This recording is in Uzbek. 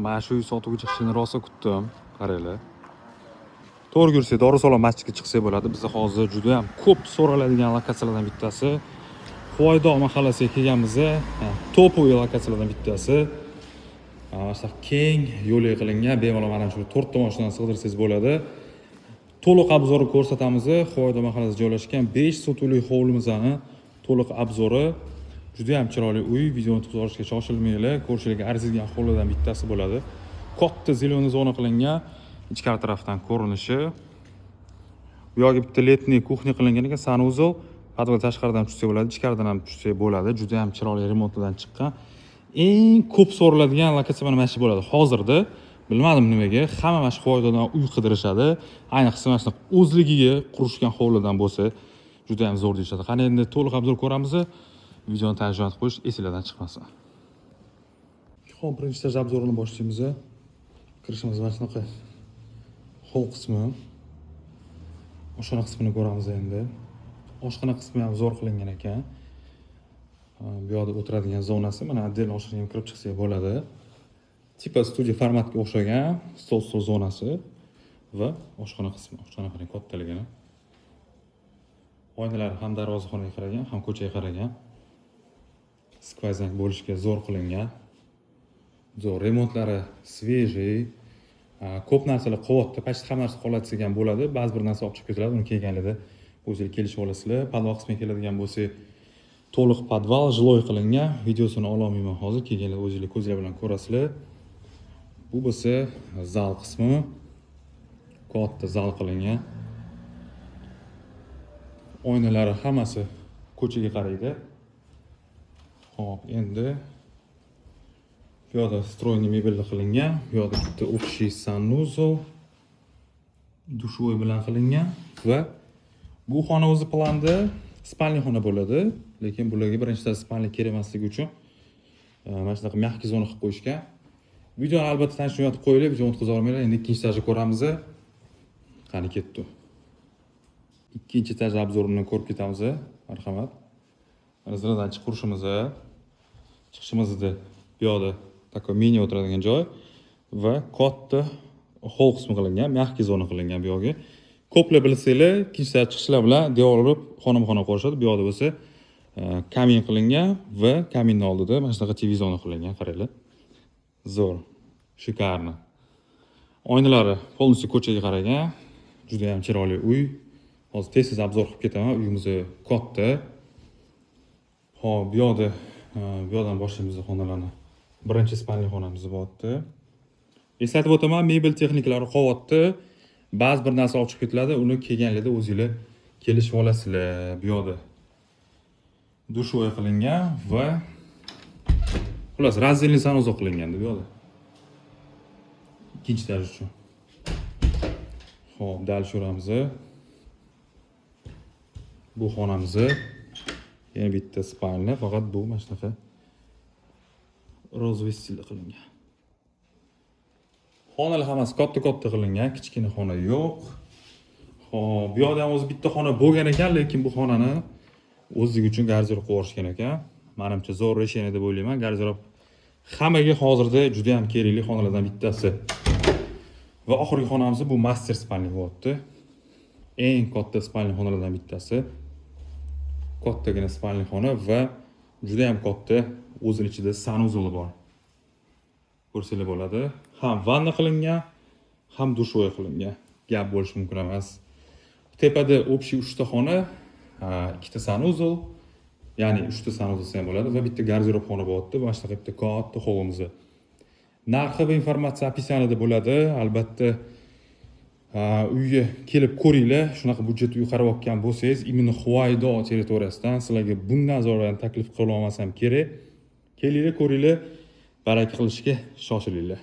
Mana shu uy sotuvga chiqishini rosa kutdim. Qaranglar. To'g'ri yursak, Dorisolon masjidga chiqsak bo'ladi. Biz hozir juda ham ko'p so'raladigan lokatsiyalardan bittasi Huaydo mahallasiga kelganmiz. Topoy lokatsiyalardan bittasi. Mana keng yo'lga qilingan, bemalol mana shu 4 ta mashinani sig'dirsangiz bo'ladi. To'liq obzorni ko'rsatamiz. Huaydo mahallasida joylashgan 5 sotuvli hovlimizning to'liq obzori. Juda ham chiroyli uy, videoni tutib olishga shoshilmanglar. Ko'rishlarga arziydigan hovlidan bittasi bo'ladi. Katta zeleniy zona qilingan, ichkari tarafdan ko'rinishi. Bu yerga bitta letniy kuxnya qilingan ekan, sanuzel, podval tashqaridan tushsa bo'ladi, ichkaridan ham tushsa bo'ladi. Juda ham chiroyli remontdan chiqqan. Eng ko'p so'raladigan lokatsiya mana shu bo'ladi. Hozirda bilmadim nimaga, hamma mana shu Huaydodan uy qidirishadi. Ayniqsa mana shu o'zligiga qurishgan hovlidan bo'lsa, juda ham zo'r deyishadi. Qani endi to'liq obzor ko'ramiz. Videoni tarjima qilib qo'yish esingizdan chiqmasin. Xo'p, birinchi etaj obzorini boshlaymiz. Kirishimiz mana shunaqa hol qismi. Oshxona qismini ko'ramiz endi. Oshxona qismi ham zo'r qilingan ekan. Bu yerda o'tiradigan zonasi, mana отдельно oshxonaga ham kirib chiqsak bo'ladi. Tipa studiya formatga o'xshagan stol zonasi va oshxona qismi. Oshxonaning kattaligini. Oynalar ham darvozaxonaga qaragan, ham ko'chaga qaragan. Skvayzang bo'lishga zo'r qilingan. Zo'r remontlari svejiy. Ko'p narsalar qo'yapti, почти hamma narsa qoladigan ham bo'ladi. Ba'zi bir narsa olib chiqib ketiladi, uni kelganlarda o'zingizlar kelishib olasizlar. Podval qismiga keladigan bo'lsa, to'liq podval jiloy qilingan. Videosini ololmayman hozir, kelganlarda o'zingizlar ko'zinglar bilan ko'rasizlar. Bu bo'lsa zal qismi. Katta zal qilingan. Oynalari hammasi ko'chaga qaraydi. Xo'p, endi bu yerda stroyniy mebelda qilingan. Bu yerda bitta общий sanuzel dushoy bilan qilingan va bu xona o'zi planda spalniy xona bo'ladi, lekin bularga birinchidan spalniy kerak emasligi uchun mana shunaqa mягкий zona qilib qo'yishgan. Videoni albatta tanishib yotib qo'yinglar, videoni o'tkazib olmanglar. Endi ikkinchi etajni ko'ramiz. Qani ketdi. Ikkinchi etaj obzorini ko'rib ketamiz. Marhamat. Mana zinadan chiqib qurishimiz. Chiqishimizda bu yerda takoy mini o'tiradigan joy va katta hol qismi qilingan, mягкий zona qilingan bu yerga. Ko'plar bilsanglar, ikkinchi etaj chiqishlar bilan devor urib xonama-xona qo'yishadi. Bu yerda bo'lsa kamin qilingan va kaminning oldida mana shunaqa TV zona qilingan, qaranglar. Zo'r, shikarni. Oynalari полностью ko'chaga qaragan. Juda ham chiroyli uy. Hozir tez-tez obzor qilib ketaman. Uyimiz katta. Xo'p, bu yerdan boshlaymiz xonalarni. Birinchi spalniy xonamiz bo'lyapti. Eslatib o'taman, mebel texnikalari qo'yapti. Ba'zi bir narsa olib chiqib ketiladi, uni kelganlarda o'zingizlar kelishib olasizlar. Bu yerda dushoy qilingan va xullas razdelniy sanuzel qilingan bu yerda. Ikkinchi etaj uchun. Xo'p, dal ko'ramiz. Bu xonamiz. Yana bitta spalni, faqat bu mana shunaqa rozvoy stilda qilingan. Xonalar hammasi katta-katta qilingan, kichkina xona yo'q. Xo'p, bu yerda ham o'zi bitta xona bo'lgan ekan, lekin bu xonani o'zligi uchun garderob qo'yishgan ekan. Menimcha zo'r решение deb o'ylayman. Garderob hammaga hozirda juda ham kerakli xonalardan bittasi. Va oxirgi xonamiz bu master spalniy bo'lyapti. Eng katta spalniy xonalardan bittasi. Kattagina spalniy xona va juda ham katta, o'zining ichida sanuzeli bor. Ko'rsanglar bo'ladi. Ham vanna qilingan, ham dushoy qilingan. Gap bo'lishi mumkin emas. Tepada общий 3 ta xona, 2 ta sanuzel, ya'ni 3 ta sanuzel ham bo'ladi va bitta garderob xona bo'lyapti. Mana shunaqa bitta katta hovlimiz. Narxi va informatsiya описаниеda bo'ladi. Albatta uyga kelib ko'ringlar. Shunaqa budjet uy qarayotgan bo'lsangiz, именно Huaydo territoriyasidan sizlarga bundan zo'rani taklif qila olmasam kerak. Kelinglar, ko'ringlar, baraka qilishga shoshilinglar.